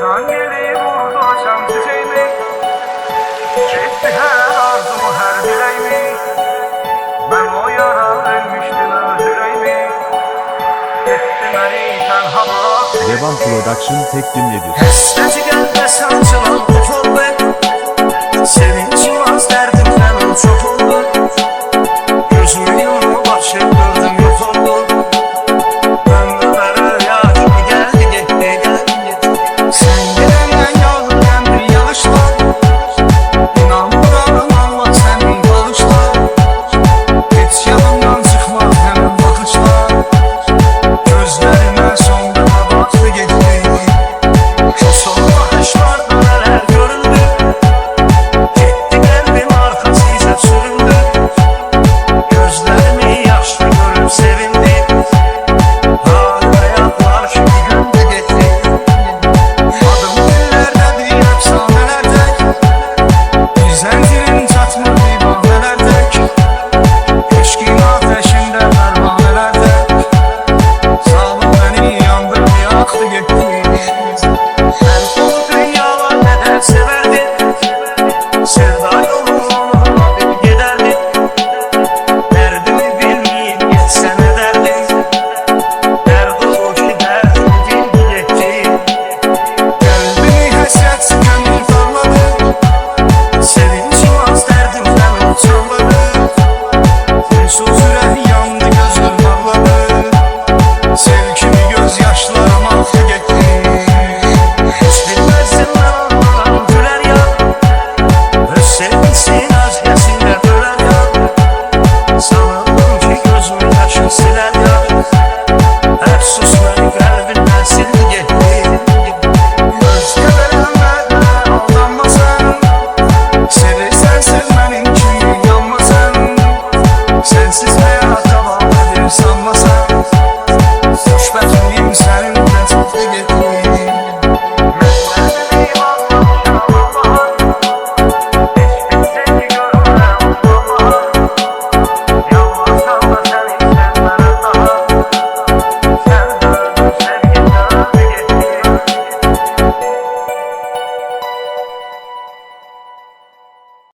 Yazan gelip vurdu açan çiçeğimi, çekti her arzumu her dileğimi. Ben o yara ölmüştüm öldüreyimi, etti beni tenha bırak. Devam Production tekdim nedir? Həsrəti qəlbə sancılan of oldu, sevincim az dərdimdən çox oldu. Gözümü yumub açıb gördüm yox oldu. Ömrümə rüya kimi gəldi getdi gəldi. Sən gedəndən yağdı qəmli yağışlar, İnanmıram Allah səni bağışlar. Heç yanımdan çıxmaz həmin baxışlar, gözlərimə sonda baxdı getdi. Şu son bakışlarda neler göründü, gitti kalbim arkasıyla süründü. Gözlerimi yaşlı görüp sevindi, hala yatlar kimi gündü gitti. Adım dillerde bir efsanelerde, bir zincirin çatmır divanelerde. Eşkin ateşinde pervanelerde, sağlık beni yandırdı yaktı gitti. Ben bu dünyalar neden severdi, sevda yolunu alıp giderdi. Derdimi bilmeyip gitse ne derdi, derdi o ki derdimi bilmeyecekti. Kalbimi hasret sıkanır parladı, sevincim az derdimden uçurladı. Sonsuz yürek yandı gözüm ağladı, sevgimi gözyaşlarım aktı gitti. Hiç bilmezsin ben ondan güler ya, öz sevgisin aziyesinde böler ya. Sanırım ki gözümün yaşını siler ya, efsusları kalbimden sildi gitti. Özgebelenlerle aldanmasan, sevirsen sevmenin kimi yanmasan. Sensiz hayat devam edir sanmasan, hoşbəxt miyim sen?